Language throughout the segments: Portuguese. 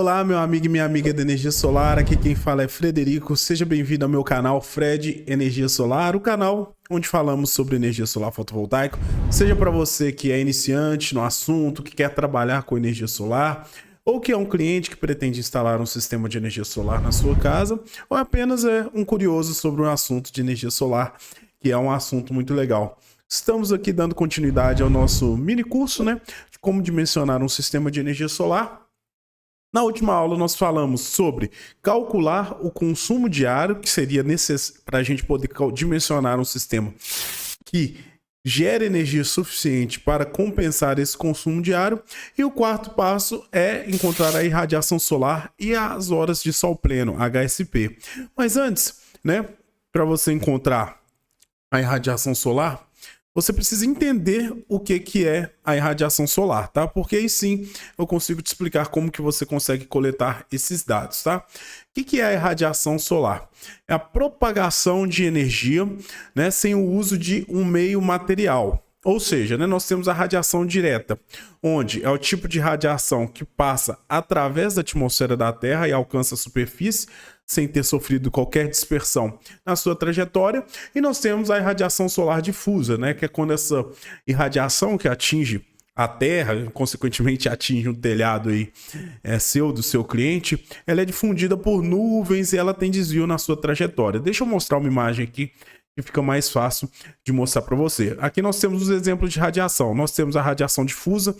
Olá, meu amigo e minha amiga da Energia Solar, aqui quem fala é Frederico, seja bem-vindo ao meu canal Fred Energia Solar, o canal onde falamos sobre energia solar fotovoltaica, seja para você que é iniciante no assunto, que quer trabalhar com energia solar, ou que é um cliente que pretende instalar um sistema de energia solar na sua casa, ou apenas é um curioso sobre um assunto de energia solar, que é um assunto muito legal. Estamos aqui dando continuidade ao nosso mini curso, né, de como dimensionar um sistema de energia solar. Na última aula nós falamos sobre calcular o consumo diário, que seria necessário para a gente poder dimensionar um sistema que gere energia suficiente para compensar esse consumo diário. E o quarto passo é encontrar a irradiação solar e as horas de sol pleno, HSP. Mas antes, né, para você encontrar a irradiação solar, você precisa entender o que é a irradiação solar, tá? Porque aí sim eu consigo te explicar como que você consegue coletar esses dados, tá? O que é a irradiação solar? É a propagação de energia, né, sem o uso de um meio material. Ou seja, né, nós temos a radiação direta, onde é o tipo de radiação que passa através da atmosfera da Terra e alcança a superfície, sem ter sofrido qualquer dispersão na sua trajetória. E nós temos a irradiação solar difusa, né, que é quando essa irradiação que atinge a Terra, consequentemente atinge um telhado aí, do seu cliente, ela é difundida por nuvens e ela tem desvio na sua trajetória. Deixa eu mostrar uma imagem aqui que fica mais fácil de mostrar para você. Aqui nós temos os exemplos de radiação. Nós temos a radiação difusa.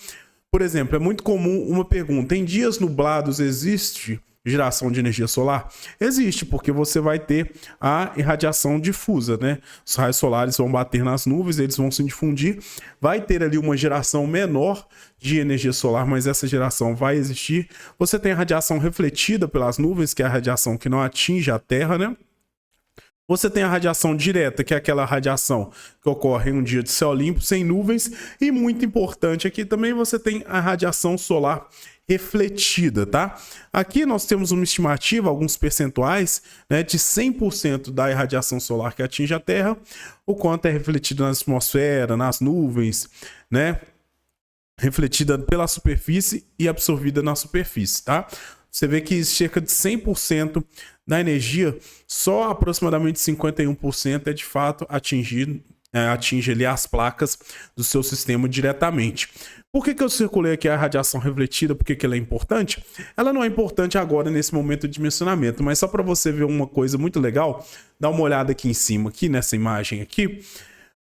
Por exemplo, é muito comum uma pergunta: em dias nublados existe geração de energia solar? Existe, porque você vai ter a irradiação difusa, né? Os raios solares vão bater nas nuvens, eles vão se difundir, vai ter ali uma geração menor de energia solar, mas essa geração vai existir. Você tem a radiação refletida pelas nuvens, que é a radiação que não atinge a Terra, né? Você tem a radiação direta, que é aquela radiação que ocorre em um dia de céu limpo, sem nuvens. E muito importante aqui também, você tem a radiação solar refletida, tá? Aqui nós temos uma estimativa, alguns percentuais, né, de 100% da irradiação solar que atinge a Terra, o quanto é refletido na atmosfera, nas nuvens, né? Refletida pela superfície e absorvida na superfície, tá? Você vê que cerca de 100% da energia, só aproximadamente 51% é de fato atinge ali as placas do seu sistema diretamente. Por que eu circulei aqui a radiação refletida? Por que ela é importante? Ela não é importante agora nesse momento de dimensionamento, mas só para você ver uma coisa muito legal, dá uma olhada aqui em cima, aqui nessa imagem aqui.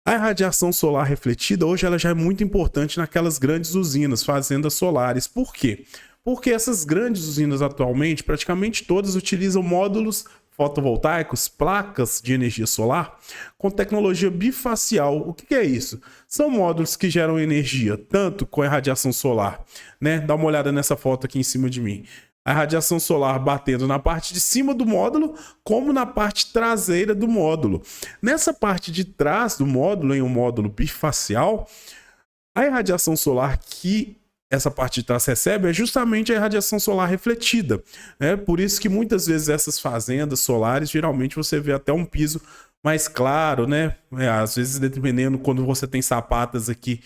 A radiação solar refletida hoje ela já é muito importante naquelas grandes usinas, fazendas solares. Por quê? Porque essas grandes usinas atualmente, praticamente todas utilizam módulos fotovoltaicos, placas de energia solar, com tecnologia bifacial. O que é isso? São módulos que geram energia, tanto com a radiação solar, né? Dá uma olhada nessa foto aqui em cima de mim. A radiação solar batendo na parte de cima do módulo, como na parte traseira do módulo. Nessa parte de trás do módulo, em um módulo bifacial, a irradiação solar que essa parte de trás recebe é justamente a irradiação solar refletida. Por isso que muitas vezes essas fazendas solares, geralmente você vê até um piso mais claro, né? Às vezes, dependendo, quando você tem sapatas aqui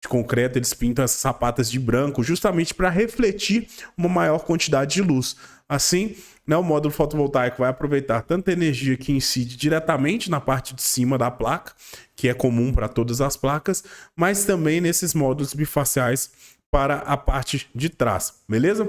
de concreto, eles pintam essas sapatas de branco, justamente para refletir uma maior quantidade de luz. Assim, né, o módulo fotovoltaico vai aproveitar tanta energia que incide diretamente na parte de cima da placa, que é comum para todas as placas, mas também nesses módulos bifaciais para a parte de trás, beleza?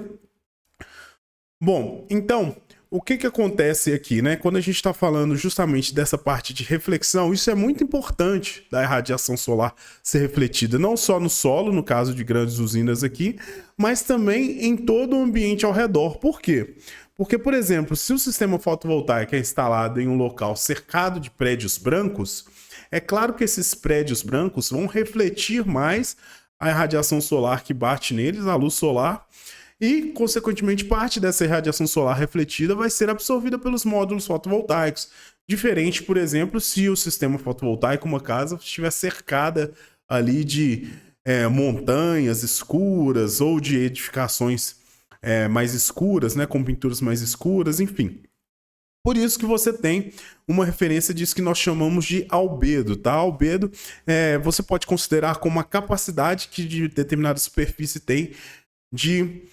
Bom, então, o que acontece aqui, né? Quando a gente está falando justamente dessa parte de reflexão, isso é muito importante da irradiação solar ser refletida, não só no solo, no caso de grandes usinas aqui, mas também em todo o ambiente ao redor. Por quê? Porque, por exemplo, se o sistema fotovoltaico é instalado em um local cercado de prédios brancos, é claro que esses prédios brancos vão refletir mais a irradiação solar que bate neles, a luz solar, e, consequentemente, parte dessa irradiação solar refletida vai ser absorvida pelos módulos fotovoltaicos. Diferente, por exemplo, se o sistema fotovoltaico, uma casa, estiver cercada ali de montanhas escuras ou de edificações mais escuras, né, com pinturas mais escuras, enfim. Por isso que você tem uma referência disso que nós chamamos de albedo, tá? Albedo você pode considerar como a capacidade que de determinada superfície tem de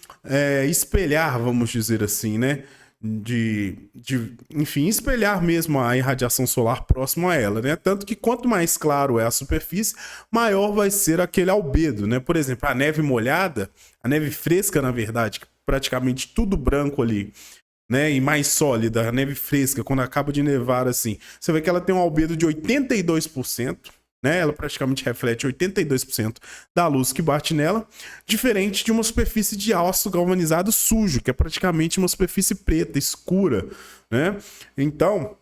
espelhar, vamos dizer assim, né? Enfim, espelhar mesmo a irradiação solar próximo a ela, né? Tanto que quanto mais claro é a superfície, maior vai ser aquele albedo, né? Por exemplo, a neve molhada, a neve fresca, na verdade, praticamente tudo branco ali, né, e mais sólida, a neve fresca, quando acaba de nevar assim, você vê que ela tem um albedo de 82%, né? Ela praticamente reflete 82% da luz que bate nela, diferente de uma superfície de aço galvanizado sujo, que é praticamente uma superfície preta, escura, né? Então,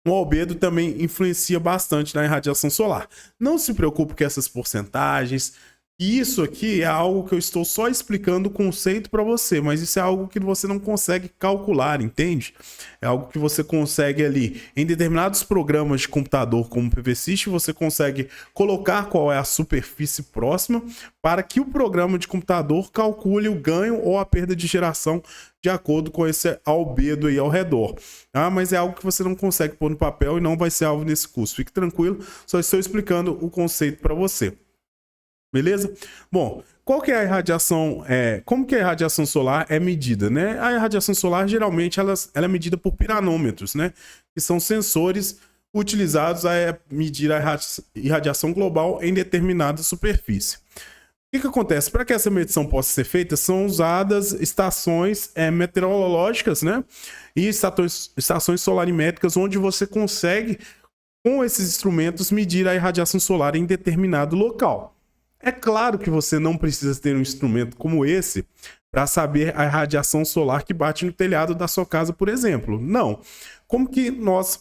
o albedo também influencia bastante na irradiação solar. Não se preocupe com essas porcentagens. Isso aqui é algo que eu estou só explicando o conceito para você, mas isso é algo que você não consegue calcular, entende? É algo que você consegue ali, em determinados programas de computador como o PVSys, você consegue colocar qual é a superfície próxima para que o programa de computador calcule o ganho ou a perda de geração de acordo com esse albedo aí ao redor. Ah, mas é algo que você não consegue pôr no papel e não vai ser alvo nesse curso. Fique tranquilo, só estou explicando o conceito para você. Beleza? Bom, qual que é a irradiação? Como que a irradiação solar é medida, né? A irradiação solar, geralmente, ela é medida por piranômetros, né? Que são sensores utilizados a medir a irradiação global em determinada superfície. O que acontece? Para que essa medição possa ser feita, são usadas estações meteorológicas, né? E estações solarimétricas, onde você consegue, com esses instrumentos, medir a irradiação solar em determinado local. É claro que você não precisa ter um instrumento como esse para saber a radiação solar que bate no telhado da sua casa, por exemplo. Não. Como que nós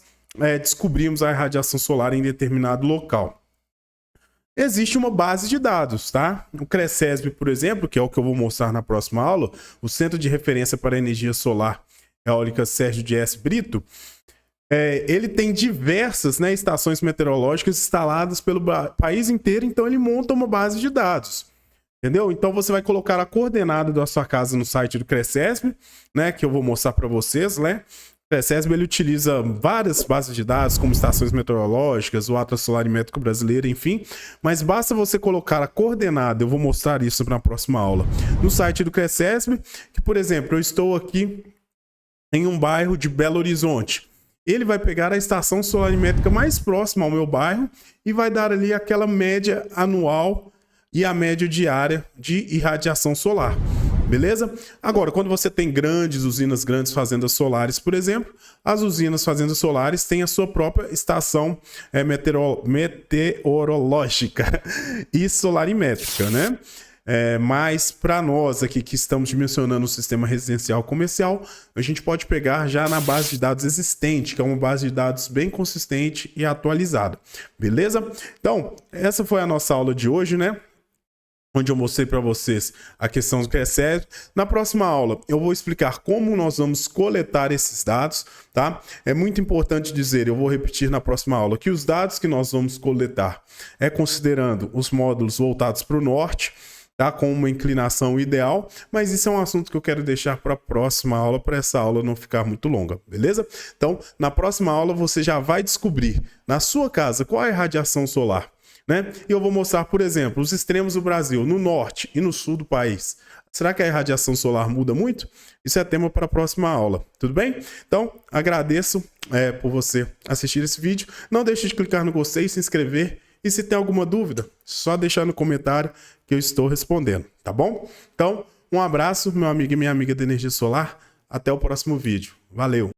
descobrimos a radiação solar em determinado local? Existe uma base de dados, tá? O CRECESB, por exemplo, que é o que eu vou mostrar na próxima aula, o Centro de Referência para a Energia Solar Eólica Sérgio de S. Brito, ele tem diversas, né, estações meteorológicas instaladas pelo país inteiro, então ele monta uma base de dados, entendeu? Então você vai colocar a coordenada da sua casa no site do CRECESB, né, que eu vou mostrar para vocês, né? O CRECESB, ele utiliza várias bases de dados, como estações meteorológicas, o Atlas Solarimétrico Brasileiro, enfim, mas basta você colocar a coordenada, eu vou mostrar isso na próxima aula, no site do CRECESB, que, por exemplo, eu estou aqui em um bairro de Belo Horizonte. Ele vai pegar a estação solarimétrica mais próxima ao meu bairro e vai dar ali aquela média anual e a média diária de irradiação solar. Beleza? Agora, quando você tem grandes usinas, grandes fazendas solares, por exemplo, as usinas fazendas solares têm a sua própria estação meteorológica e solarimétrica, né? Mas para nós aqui que estamos dimensionando o sistema residencial comercial, a gente pode pegar já na base de dados existente, que é uma base de dados bem consistente e atualizada. Beleza? Então, essa foi a nossa aula de hoje, né? Onde eu mostrei para vocês a questão do CRECESB. Na próxima aula, eu vou explicar como nós vamos coletar esses dados, tá? É muito importante dizer, eu vou repetir na próxima aula, que os dados que nós vamos coletar é considerando os módulos voltados para o norte, tá? Com uma inclinação ideal, mas isso é um assunto que eu quero deixar para a próxima aula, para essa aula não ficar muito longa, beleza? Então, na próxima aula, você já vai descobrir na sua casa qual é a radiação solar, né? E eu vou mostrar, por exemplo, os extremos do Brasil, no norte e no sul do país. Será que a irradiação solar muda muito? Isso é tema para a próxima aula, tudo bem? Então, agradeço por você assistir esse vídeo. Não deixe de clicar no gostei, se inscrever. E se tem alguma dúvida, só deixar no comentário que eu estou respondendo, tá bom? Então, um abraço, meu amigo e minha amiga da Energia Solar. Até o próximo vídeo. Valeu!